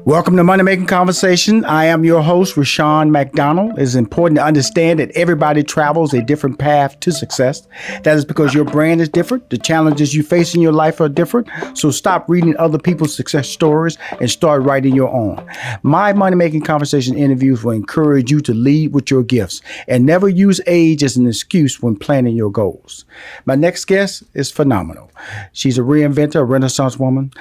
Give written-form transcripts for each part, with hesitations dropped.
Welcome to Money Making Conversation. I am your host, Rashawn McDonald. It is important to understand that everybody travels a different path to success. That is because your brand is different. The challenges you face in your life are different. So stop reading other people's success stories and start writing your own. My Money Making Conversation interviews will encourage you to lead with your gifts and never use age as an excuse when planning your goals. My next guest is phenomenal. She's a reinventor, a Renaissance woman.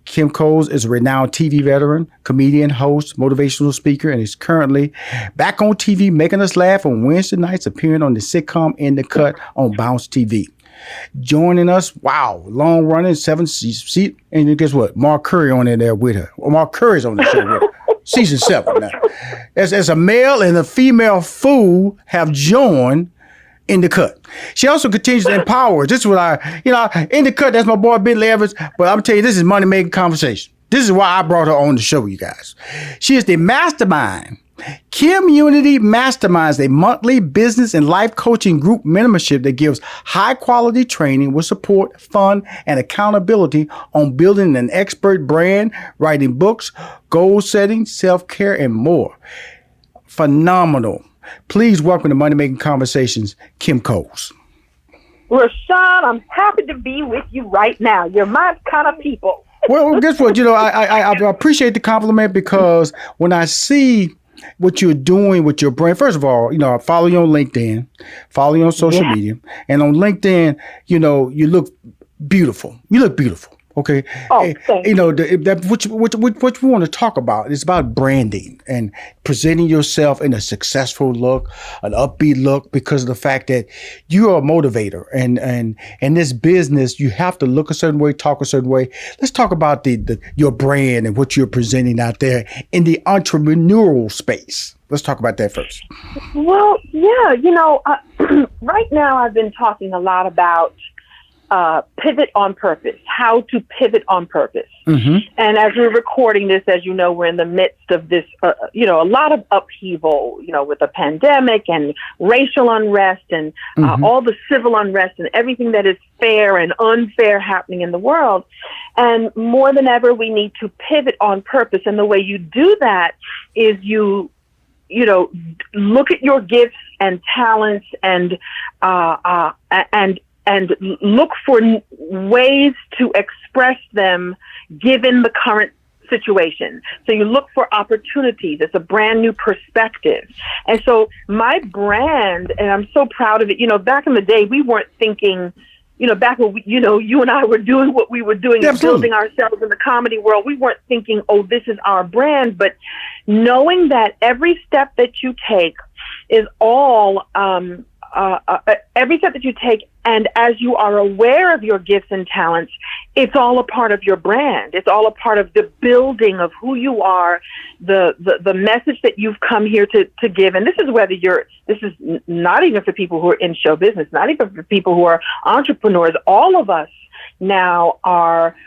Kim Coles is a renowned TV veteran, comedian, host, motivational speaker, and is currently back on TV making us laugh on Wednesday nights, appearing on the sitcom In the Cut on Bounce TV. Joining us, long running, 7 seat, and guess what? Mark Curry on there with her. Well, Mark Curry's on the show with her. Season 7 now. As a male and a female fool have joined In the Cut. She also continues to empower. This is what In the Cut, that's my boy Bentley Evans, but I'm telling you, this is Money Making Conversation. This is why I brought her on the show, you guys. She is the mastermind. Community Masterminds, a monthly business and life coaching group membership that gives high quality training with support, fun, and accountability on building an expert brand, writing books, goal setting, self-care, and more. Phenomenal. Please welcome to Money Making Conversations, Kim Coles. Rashawn, I'm happy to be with you right now. You're my kind of people. Well, guess what? I appreciate the compliment because when I see what you're doing with your brand, first of all, I follow you on LinkedIn, follow you on social media, and on LinkedIn, you look beautiful. You look beautiful. Okay. Oh, thank you. What we want to talk about is about branding and presenting yourself in a successful look, an upbeat look, because of the fact that you are a motivator, and in this business you have to look a certain way, talk a certain way. Let's talk about your brand and what you're presenting out there in the entrepreneurial space. Let's talk about that first. Well, yeah, right now I've been talking a lot about pivot on purpose, how to pivot on purpose. Mm-hmm. And as we're recording this, as you know, we're in the midst of this, a lot of upheaval, with the pandemic and racial unrest and all the civil unrest and everything that is fair and unfair happening in the world. And more than ever, we need to pivot on purpose. And the way you do that is you look at your gifts and talents and look for ways to express them given the current situation. So you look for opportunities. It's a brand new perspective. And so my brand, and I'm so proud of it, back in the day, we weren't thinking, back when, you and I were doing what we were doing and building ourselves in the comedy world, we weren't thinking, oh, this is our brand. But knowing that every step that you take is all, every step that you take, and as you are aware of your gifts and talents, it's all a part of your brand. It's all a part of the building of who you are, the message that you've come here to give. And this is not even for people who are in show business, not even for people who are entrepreneurs. All of us now are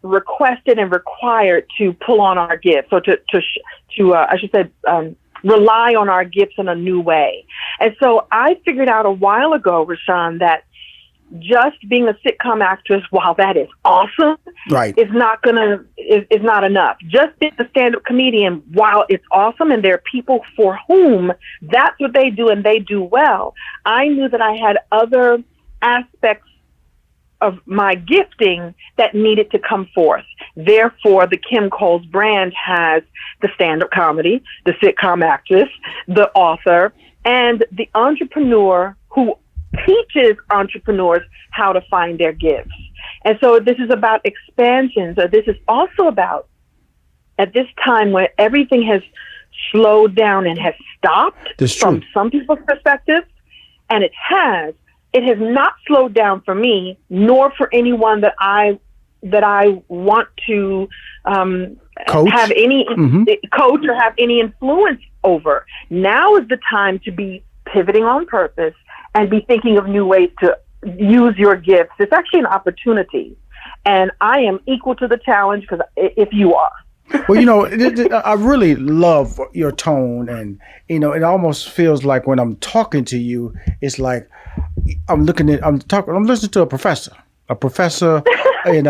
requested and required to pull on our gifts, so rely on our gifts in a new way. And so I figured out a while ago, Rashawn, that just being a sitcom actress, while that is awesome, right, is not enough. Just being a stand-up comedian, while it's awesome, and there are people for whom that's what they do and they do well, I knew that I had other aspects of my gifting that needed to come forth. Therefore, the Kim Coles brand has the stand-up comedy, the sitcom actress, the author, and the entrepreneur who teaches entrepreneurs how to find their gifts. And so this is about expansion. So this is also about, at this time where everything has slowed down and has stopped from some people's perspective, and it has not slowed down for me, nor for anyone that I want to have any coach or have any influence over. Now is the time to be pivoting on purpose and be thinking of new ways to use your gifts. It's actually an opportunity, and I am equal to the challenge because if you are. Well, I really love your tone, and it almost feels like when I'm talking to you, it's like I'm listening to a professor, and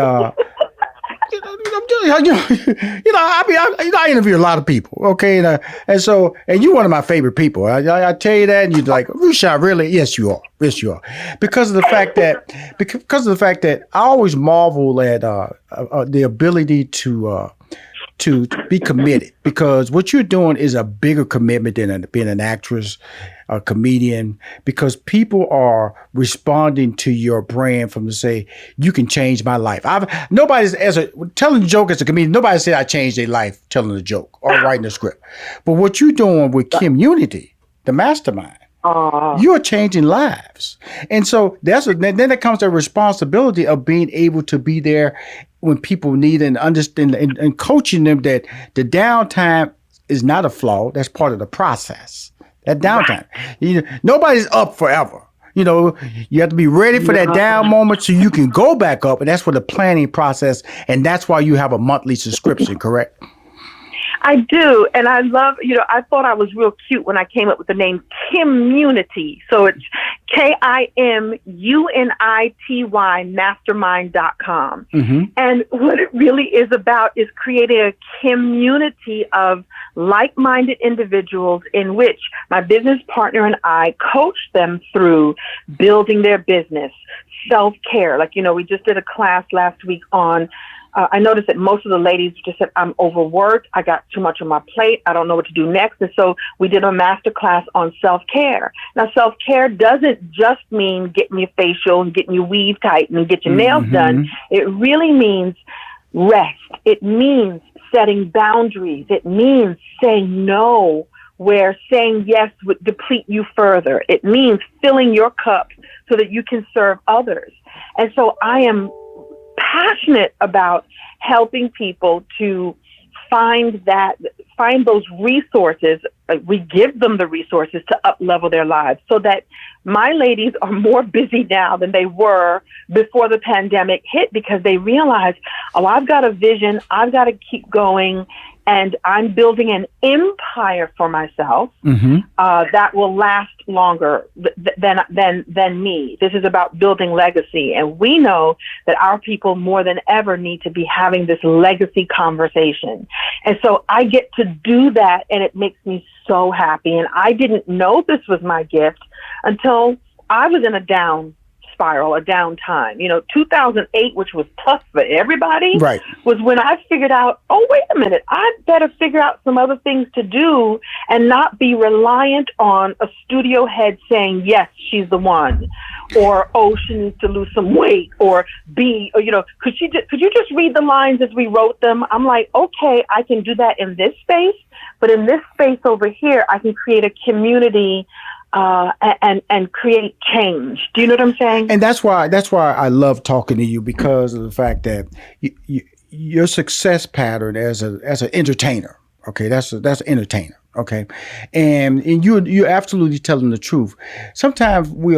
I interview a lot of people, okay, and you're one of my favorite people. I tell you that, and you're like, Rushion, really? Yes, you are. Yes, you are. Because of the fact that I always marvel at the ability to be committed, because what you're doing is a bigger commitment than being an actress, a comedian, because people are responding to your brand from to say, you can change my life. Telling a joke as a comedian, nobody said I changed their life telling a joke or writing a script. But what you're doing with Community, the mastermind, you're changing lives. And so then there comes the responsibility of being able to be there when people need and understand and coaching them that the downtime is not a flaw. That's part of the process. That downtime. Nobody's up forever. You have to be ready for that down moment so you can go back up. And that's for the planning process. And that's why you have a monthly subscription, correct? I do. And I love, I thought I was real cute when I came up with the name Community. So it's KIMUNITY mastermind.com. Mm-hmm. And what it really is about is creating a community of like-minded individuals in which my business partner and I coach them through building their business, self-care. Like, we just did a class last week on I noticed that most of the ladies just said, I'm overworked. I got too much on my plate. I don't know what to do next. And so we did a master class on self-care. Now, self-care doesn't just mean getting your facial and getting your weave tight and get your nails done. It really means rest. It means setting boundaries. It means saying no where saying yes would deplete you further. It means filling your cup so that you can serve others. And so I am passionate about helping people to find those resources. We give them the resources to up-level their lives so that my ladies are more busy now than they were before the pandemic hit, because they realize, I've got a vision, I've got to keep going, and I'm building an empire for myself that will last longer than me. This is about building legacy. And we know that our people more than ever need to be having this legacy conversation. And so I get to do that, and it makes me so happy. And I didn't know this was my gift until I was in a down spiral, a downtime. 2008, which was tough for everybody, right, was when I figured out, wait a minute, I better figure out some other things to do and not be reliant on a studio head saying, yes, she's the one, or, she needs to lose some weight, or could you just read the lines as we wrote them? I'm like, okay, I can do that in this space, but in this space over here, I can create a community and create change. Do you know what I'm saying? And that's why I love talking to you, because of the fact that your success pattern as an entertainer. Okay, that's an entertainer. Okay, and you're absolutely telling the truth. Sometimes we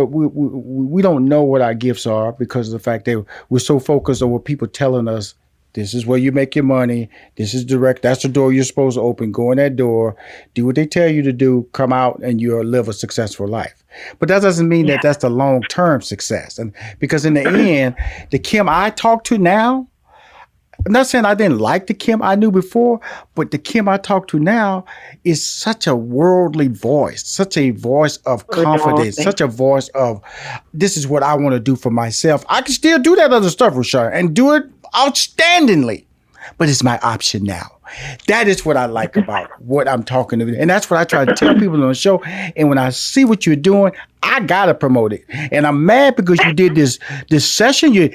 don't know what our gifts are because of the fact that we're so focused on what people telling us. This is where you make your money. This is direct. That's the door you're supposed to open. Go in that door, do what they tell you to do, come out, and you'll live a successful life. But that doesn't mean that that's the long-term success. And because in the end, the Kim I talk to now, I'm not saying I didn't like the Kim I knew before, but the Kim I talk to now is such a worldly voice, such a voice of confidence, such a voice of, this is what I want to do for myself. I can still do that other stuff, Rashard, and do it outstandingly, but it's my option now. That is what I like about what I'm talking to. And that's what I try to tell people on the show. And when I see what you're doing, I gotta promote it. And I'm mad because you did this session, you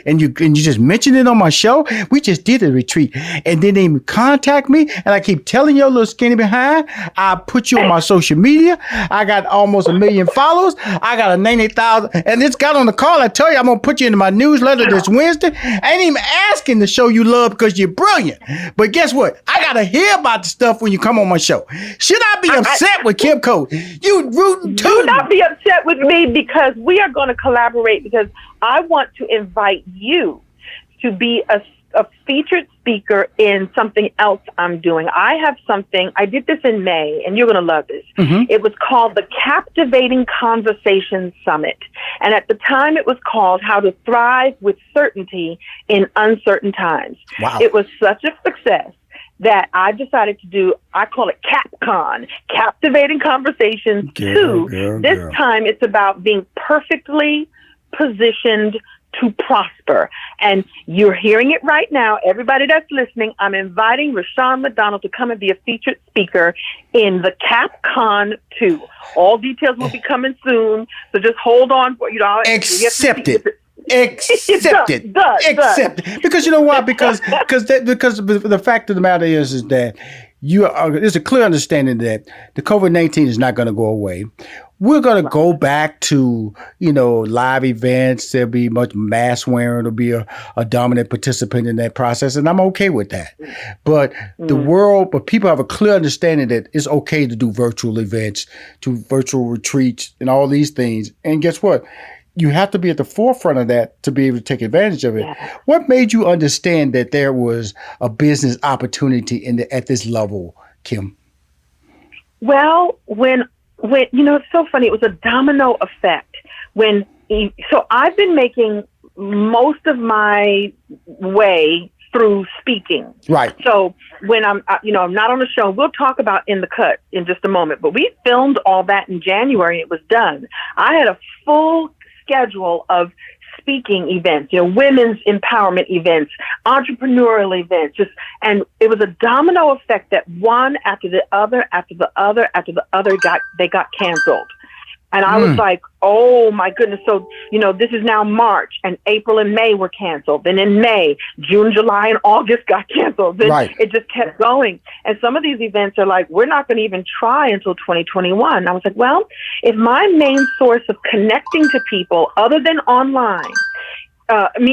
just mentioned it on my show. We just did a retreat, and then they contact me, and I keep telling your little skinny behind, I put you on my social media. I got almost 1 million followers. I got a 90,000, and it's got on the call. I tell you, I'm gonna put you into my newsletter this Wednesday. I ain't even asking to show you love because you're brilliant. But guess what? I gotta hear about the stuff when you come on my show. Should I be upset with Kim Cole? You rooting too? Do not be upset with me, because we are going to collaborate, because I want to invite you to be a a featured speaker in something else I'm doing. I did this in May, and you're going to love this. Mm-hmm. It was called the Captivating Conversation Summit. And at the time, it was called How to Thrive with Certainty in Uncertain Times. Wow. It was such a success that I decided to do, I call it CapCon, Captivating Conversations 2. This time it's about being perfectly positioned to prosper. And you're hearing it right now. Everybody that's listening, I'm inviting Rushion McDonald to come and be a featured speaker in the CapCon 2. All details will be coming soon. So just hold on for, accept it. Accept it. Accept it. Because you know why? Because the fact of the matter is that there's a clear understanding that the COVID-19 is not going to go away. We're going to go back to, live events. There'll be much mask wearing. There'll be a dominant participant in that process. And I'm okay with that. But but people have a clear understanding that it's okay to do virtual events, to virtual retreats and all these things. And guess what? You have to be at the forefront of that to be able to take advantage of it. Yeah. What made you understand that there was a business opportunity at this level, Kim? Well, when it's so funny. It was a domino effect. So I've been making most of my way through speaking. Right. So when I'm not on the show, we'll talk about In the Cut in just a moment. But we filmed all that in January. It was done. I had a full schedule of speaking events, women's empowerment events, entrepreneurial events, and it was a domino effect that one after the other got canceled. And I was like, oh my goodness. So, this is now March, and April and May were canceled. Then in May, June, July, and August got canceled. Then It just kept going. And some of these events are like, we're not going to even try until 2021. I was like, well, if my main source of connecting to people other than online,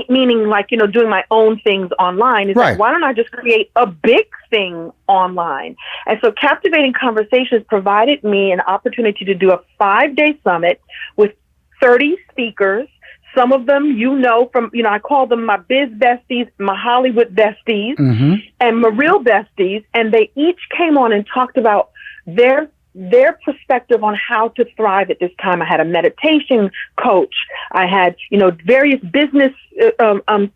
meaning like, doing my own things online, is like, why don't I just create a big thing online? And so Captivating Conversations provided me an opportunity to do a 5-day summit with 30 speakers. Some of them, from, I call them my biz besties, my Hollywood besties, and my real besties. And they each came on and talked about their perspective on how to thrive at this time. I had a meditation coach. I had, various business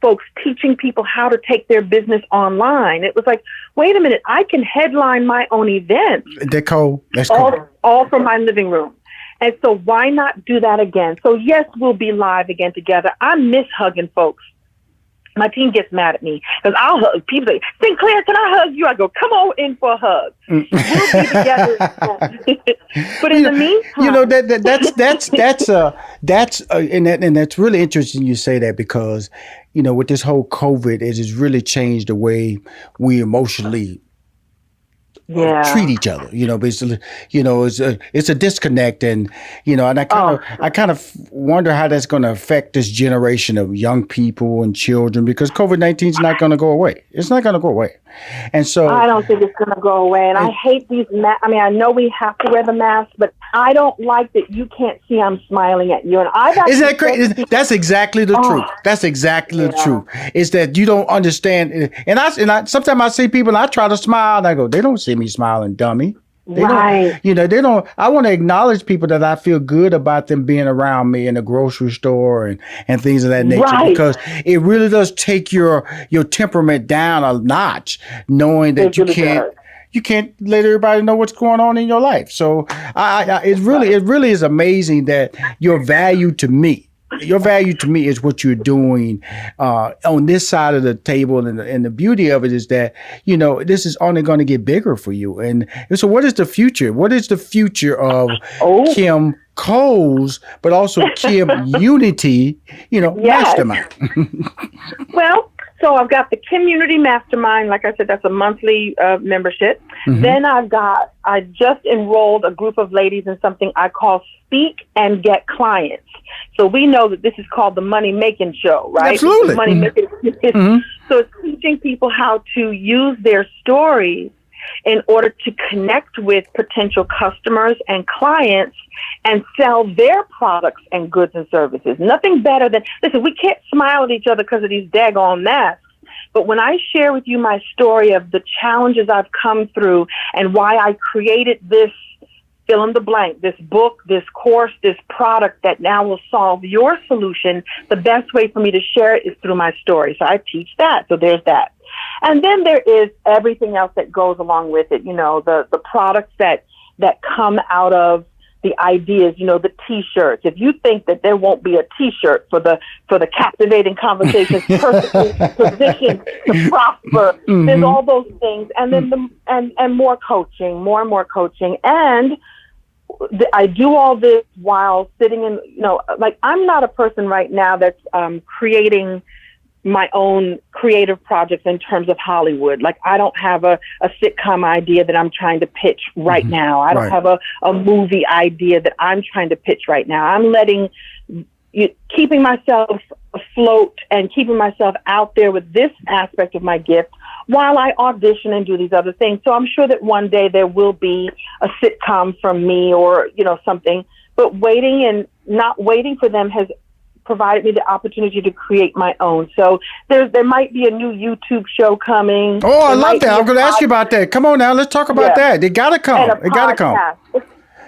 folks teaching people how to take their business online. It was like, wait a minute, I can headline my own events. That's cool. All from my living room. And so why not do that again? So yes, we'll be live again together. I miss hugging folks. My team gets mad at me because I'll hug. People say, Sinclair, can I hug you? I go, come on in for a hug. We'll be together. But in the meantime, and that's really interesting you say that, because, with this whole COVID, it has really changed the way we emotionally treat each other, basically, it's a disconnect, and, and I kind of wonder how that's going to affect this generation of young people and children, because COVID-19 is not going to go away. It's not going to go away. And so I don't think it's going to go away. And I hate these I know we have to wear the mask, but I don't like that you can't see I'm smiling at you. And isn't that crazy? That's exactly the truth. That's exactly the truth. It's that you don't understand. And I sometimes I see people and I try to smile and I go, they don't see me smiling, dummy. They don't. I want to acknowledge people that I feel good about them being around me in the grocery store and things of that nature, because it really does take your temperament down a notch, knowing that you can't let everybody know what's going on in your life. So it really is amazing that your value to me is what you're doing on this side of the table, and the beauty of it is that this is only going to get bigger for you. And so, what is the future? What is the future of Kim Coles, but also Kim Unity? Mastermind. Well. So I've got the Community Mastermind. Like I said, that's a monthly membership. Then I just enrolled a group of ladies in something I call Speak and Get Clients. So we know that this is called the Money Making Show, right? Absolutely. Money Making. So it's teaching people how to use their stories in order to connect with potential customers and clients and sell their products and goods and services. Nothing better than, listen, we can't smile at each other because of these daggone masks, But when I share with you my story of the challenges I've come through and why I created this fill in the blank, this book, this course, this product that now will solve your solution, the best way for me to share it is through my story. So I teach that. So there's that. And then there is everything else that goes along with it, the products that come out of the ideas, the T-shirts. If you think that there won't be a T-shirt for the captivating conversations perfectly positioned to prosper, there's all those things, and then and more coaching, more and more coaching, and I do all this while sitting in, like I'm not a person right now that's creating my own creative projects in terms of Hollywood. Like I don't have a sitcom idea that I'm trying to pitch right now. I don't have a movie idea that I'm trying to pitch right now. I'm keeping myself afloat and keeping myself out there with this aspect of my gift while I audition and do these other things. So I'm sure that one day there will be a sitcom from me or, something, but waiting and not waiting for them has provided me the opportunity to create my own. So there might be a new YouTube show coming. Oh, I love that. I'm going to ask you about that. Come on now. Let's talk about that. It got to come. It got to come.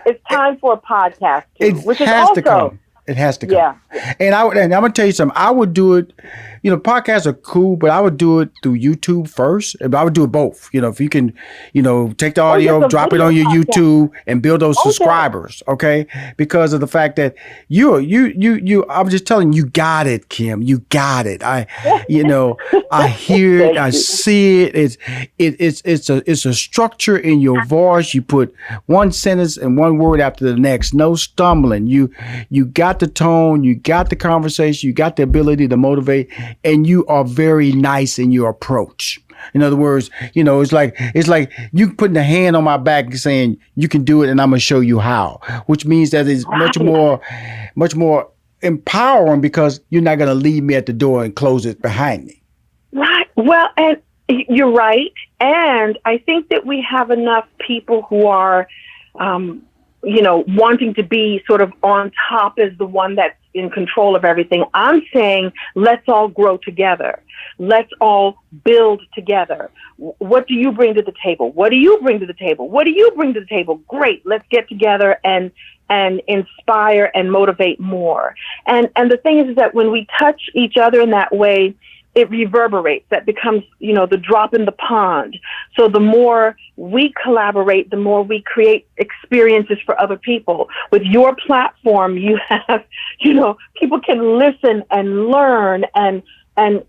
It's time for a podcast too, which has to come. It has to come. Yeah. And I'm going to tell you something. I would do it, podcasts are cool, but I would do it through YouTube first. I would do it both. If you can, take the audio, drop it on your YouTube and build those subscribers. Okay. Because of the fact that I'm just telling you, you got it, Kim. You got it. I hear it. I see it. It's a structure in your voice. You put one sentence and one word after the next. No stumbling. You got the tone. You got the conversation. You got the ability to motivate. And you are very nice in your approach. In other words, it's like you putting a hand on my back and saying you can do it, and I'm gonna show you how. Which means that it's much more empowering because you're not gonna leave me at the door and close it behind me. Right. Well, and you're right. And I think that we have enough people who are, wanting to be sort of on top as the one that's in control of everything. I'm saying, let's all grow together. Let's all build together. What do you bring to the table? What do you bring to the table? What do you bring to the table? Great. Let's get together and inspire and motivate more. And the thing is that when we touch each other in that way, it reverberates. That becomes, the drop in the pond. So the more we collaborate, the more we create experiences for other people. With your platform, you have, people can listen and learn and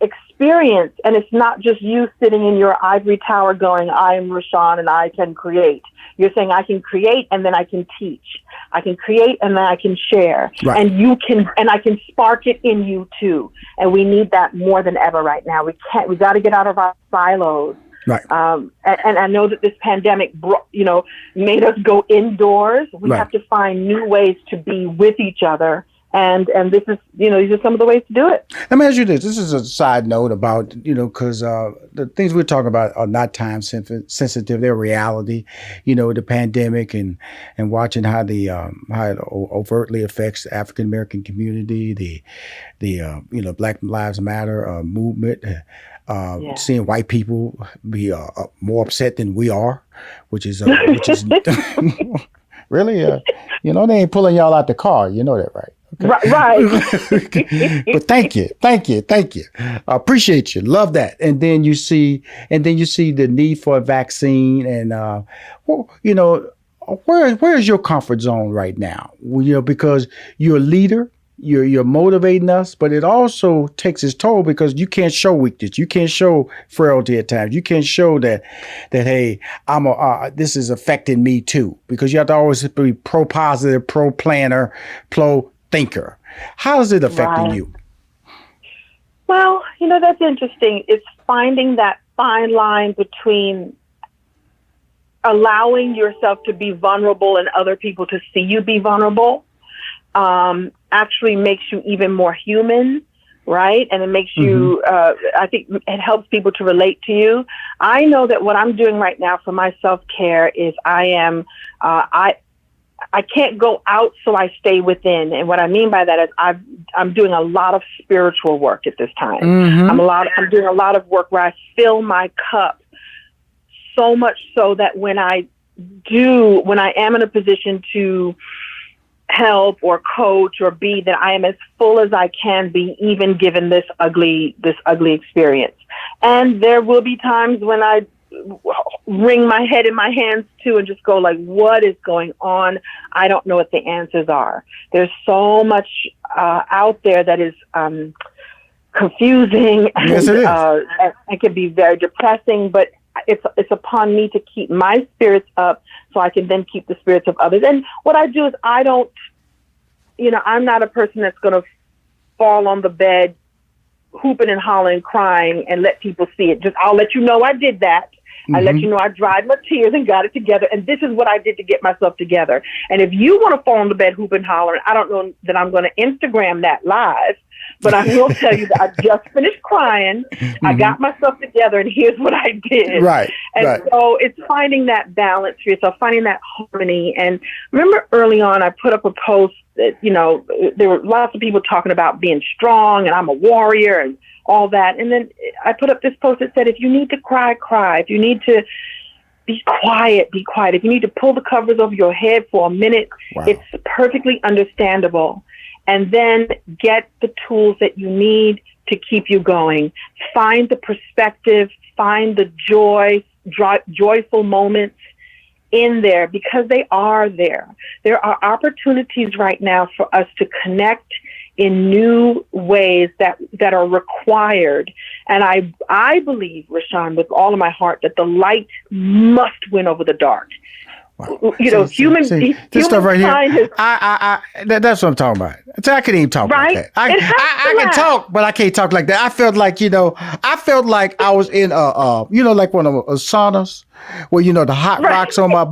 experience. And it's not just you sitting in your ivory tower going, I am Rashawn and I can create. You're saying I can create and then I can teach. I can create and then I can share. Right. And I can spark it in you too. And we need that more than ever right now. We got to get out of our silos. Right. And I know that this pandemic made us go indoors. We have to find new ways to be with each other. And this is, these are some of the ways to do it. Let me ask you this. This is a side note about, because the things we're talking about are not time sensitive. They're reality, the pandemic and watching how how it overtly affects the African American community, the Black Lives Matter movement. Seeing white people be more upset than we are, which is really, they ain't pulling y'all out the car. You know that, right? Okay. Right. But thank you. I appreciate you. Love that. And then you see the need for a vaccine, and where's your comfort zone right now? Because you're a leader. You're motivating us, but it also takes its toll because you can't show weakness. You can't show frailty at times. You can't show that hey, this is affecting me too, because you have to always be pro-positive, pro-planner, pro-thinker. How is it affecting you? Well, that's interesting. It's finding that fine line between allowing yourself to be vulnerable and other people to see you be vulnerable. Actually makes you even more human, right? And it makes you, I think it helps people to relate to you. I know that what I'm doing right now for my self-care is I I can't go out, so I stay within. And what I mean by that is I'm doing a lot of spiritual work at this time. Mm-hmm. I'm doing a lot of work where I fill my cup so much so that when I am in a position to help or coach or be, that I am as full as I can be, even given this ugly experience. And there will be times when I wring my head in my hands too and just go like, what is going on? I don't know what the answers are. There's so much out there that is confusing, and yes, it is. It can be very depressing, but it's upon me to keep my spirits up so I can then keep the spirits of others. And what I do is I don't, I'm not a person that's going to fall on the bed hooping and hollering, crying, and let people see it. I'll let you know I did that. Mm-hmm. I let you know I dried my tears and got it together. And this is what I did to get myself together. And if you want to fall on the bed hooping and hollering, I don't know that I'm going to Instagram that live, but I will tell you that I just finished crying. Mm-hmm. I got myself together, and here's what I did. Right. And so it's finding that balance for yourself, finding that harmony. And remember early on, I put up a post that, there were lots of people talking about being strong and I'm a warrior and all that. And then I put up this post that said, if you need to cry, cry. If you need to be quiet, be quiet. If you need to pull the covers over your head for a minute, wow. It's perfectly understandable. And then get the tools that you need to keep you going. Find the perspective, find the joyful moments in there, because they are there. There are opportunities right now for us to connect in new ways that are required. And I believe, Rashawn, with all of my heart, that the light must win over the dark. Wow. Human stuff right here. That's what I'm talking about. I can't even talk right? like that. I can talk, but I can't talk like that. I felt like, I was in like one of those saunas where, the hot rocks on my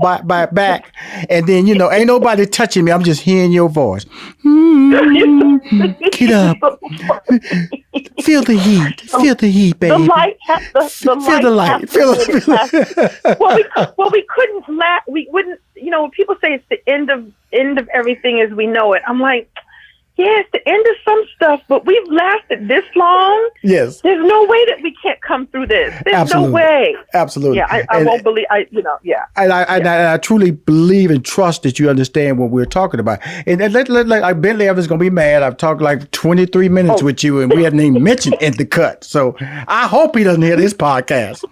back. And then, ain't nobody touching me. I'm just hearing your voice. Get up. Feel the heat. Feel the heat, baby. The light. Feel the light. Feel the Well, we couldn't laugh. We wouldn't, when people say it's the end of everything as we know it, I'm like, yeah, it's the end of some stuff, but we've lasted this long. Yes. There's no way that we can't come through this. There's Absolutely. No way. Absolutely. Yeah, I won't believe, yeah. And I truly believe and trust that you understand what we're talking about. And like Bentley Evans going to be mad. I've talked like 23 minutes with you, and we hadn't even mentioned In the Cut. So I hope he doesn't hear this podcast.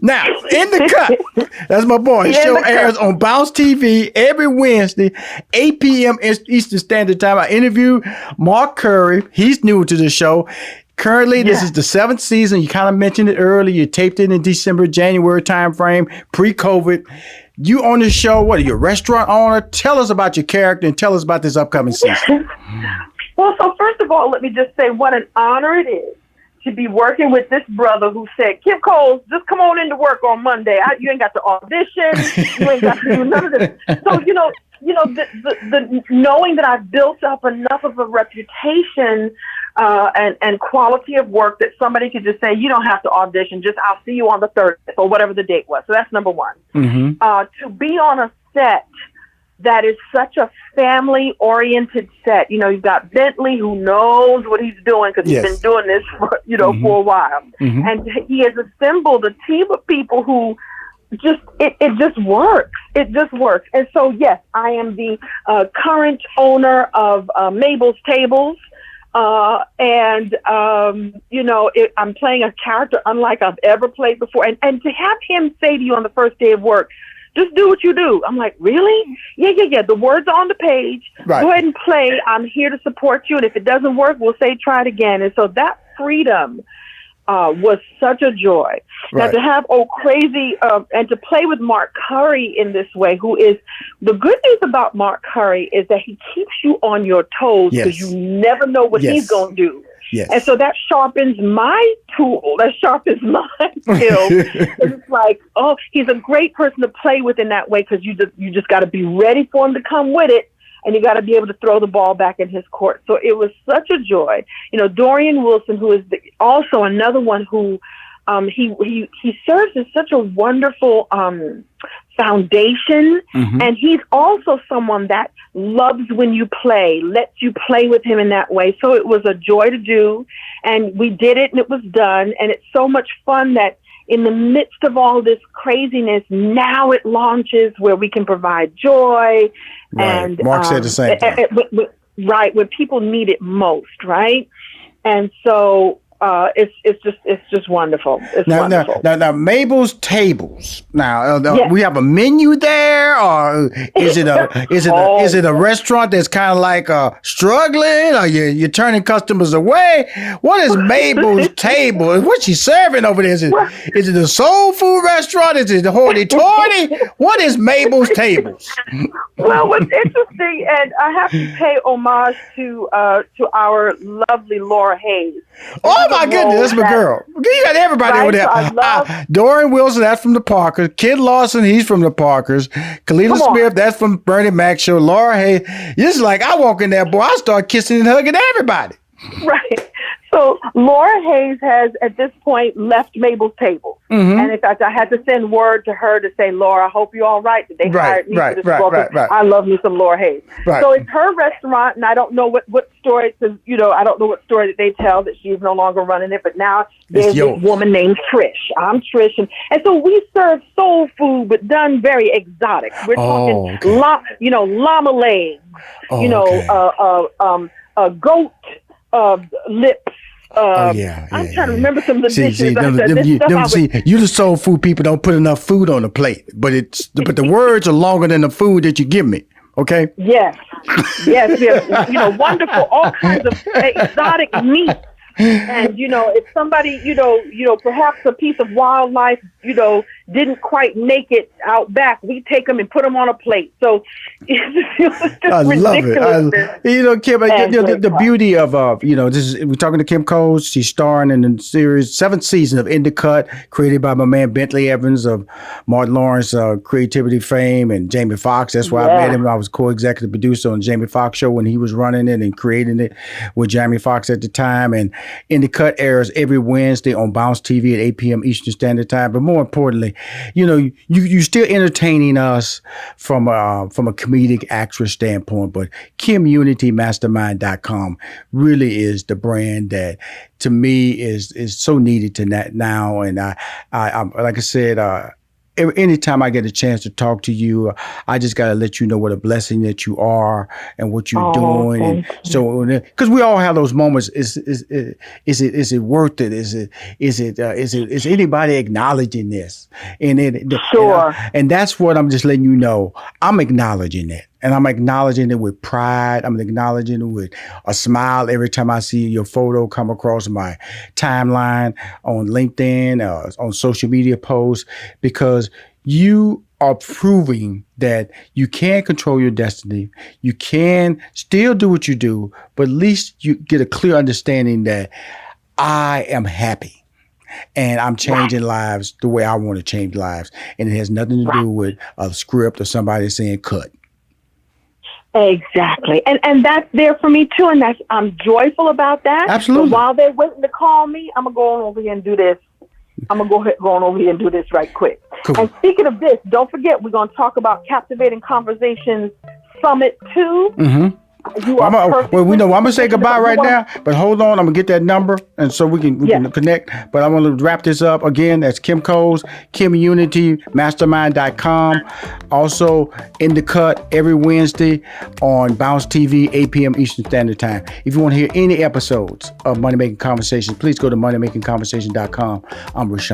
Now, In the Cut, that's my boy. His show airs on Bounce TV every Wednesday, 8 p.m. Eastern Standard Time. I interview Mark Curry. He's new to the show. Currently, this is the 7th season. You kind of mentioned it earlier. You taped it in December, January timeframe, pre-COVID. You on the show, what are you, a restaurant owner? Tell us about your character and tell us about this upcoming season. Well, so first of all, let me just say what an honor it is to be working with this brother who said, Kim Coles, just come on into work on Monday. You ain't got to audition. You ain't got to do none of this. So, the knowing that I've built up enough of a reputation and quality of work that somebody could just say, you don't have to audition, just I'll see you on the 30th or whatever the date was. So that's number one. Mm-hmm. To be on a set that is such a family-oriented set. You've got Bentley, who knows what he's doing because he's been doing this for, for a while. Mm-hmm. And he has assembled a team of people who it just works. It just works. And so, yes, I am the current owner of Mabel's Tables. I'm playing a character unlike I've ever played before. And to have him say to you on the first day of work, just do what you do. I'm like, really? Yeah. The words are on the page. Right. Go ahead and play. I'm here to support you. And if it doesn't work, we'll say try it again. And so that freedom was such a joy. Right. Now to have crazy and to play with Mark Curry in this way, who is the good news about Mark Curry is that he keeps you on your toes because you never know what he's going to do. Yes. And so that sharpens my tool. That sharpens my skill. It's like, he's a great person to play with in that way because you just got to be ready for him to come with it. And you got to be able to throw the ball back in his court. So it was such a joy. Dorian Wilson, who is also another one who he serves as such a wonderful foundation. And he's also someone that loves when you play, lets you play with him in that way. So it was a joy to do, and we did it and it was done. And it's so much fun that in the midst of all this craziness, now it launches where we can provide joy. Right. And Mark said the same thing. Right, when people need it most, right? And so it's just wonderful. It's wonderful. Now, Mabel's Tables. Now, Yes. we have a menu there, or is it a restaurant that's kind of like struggling, or you're turning customers away? What is Mabel's Table? What she serving over there? Is it a soul food restaurant? Is it the hoity-toity? What is Mabel's Tables? Well, what's interesting, and I have to pay homage to our lovely Laura Hayes. Oh my goodness, that's my girl. You got everybody over there. Dorian Wilson, that's from the Parkers. Kid Lawson, he's from the Parkers. Kalila Smith, that's from Bernie Mac Show. Laura Hayes, it's like I walk in there, boy, I start kissing and hugging everybody. Right. So Laura Hayes has, at this point, left Mabel's Table. And in fact, I had to send word to her to say, Laura, I hope you're all right. That they hired me for this role. Right. I love me some Laura Hayes. Right. So it's her restaurant, and I don't know what story, I don't know what story that they tell that she's no longer running it, but now there's this woman named Trish. I'm Trish. And so we serve soul food, but done very exotic. We're talking, llama legs, goat lips. I'm trying to remember some of the dishes. You the soul food people don't put enough food on the plate, but the words are longer than the food that you give me. Okay. Yes. Wonderful, all kinds of exotic meat. And if somebody, perhaps a piece of wildlife, didn't quite make it out back, we take them and put them on a plate. So it's just I ridiculous. Love it. Kim, the beauty of we're talking to Kim Coles. She's starring in the series 7th season of In the Cut, created by my man Bentley Evans of Martin Lawrence creativity fame, and Jamie Foxx. That's why I met him. I was co-executive producer on Jamie Foxx show when he was running it and creating it with Jamie Foxx at the time. And In the Cut airs every Wednesday on Bounce TV at 8 p.m. Eastern Standard Time. But more importantly, you're still entertaining us from a comedic actress standpoint. But KimUnityMastermind.com really is the brand that, to me, is so needed to now. And I like I said, anytime I get a chance to talk to you, I just got to let you know what a blessing that you are and what you're doing. And so, because we all have those moments, is it worth it? Is anybody acknowledging this? And that's what I'm just letting you know. I'm acknowledging it. And I'm acknowledging it with pride. I'm acknowledging it with a smile every time I see your photo come across my timeline on LinkedIn, on social media posts, because you are proving that you can control your destiny. You can still do what you do, but at least you get a clear understanding that I am happy. And I'm changing lives the way I want to change lives. And it has nothing to do with a script or somebody saying cut. Exactly. And that's there for me too. And I'm joyful about that. Absolutely. But while they're waiting to call me, I'm going to go on over here and do this. I'm going to go on over here and do this right quick. Cool. And speaking of this, don't forget, we're going to talk about Captivating Conversations Summit 2. Mm-hmm. I'm gonna say goodbye right now, but hold on, I'm gonna get that number, and so we can connect. But I want to wrap this up again. That's Kim Coles, KimUnityMastermind.com. Also, In the Cut every Wednesday on Bounce TV, 8 p.m. Eastern Standard Time. If you want to hear any episodes of Money Making Conversations, please go to moneymakingconversation.com. I'm Rashawn.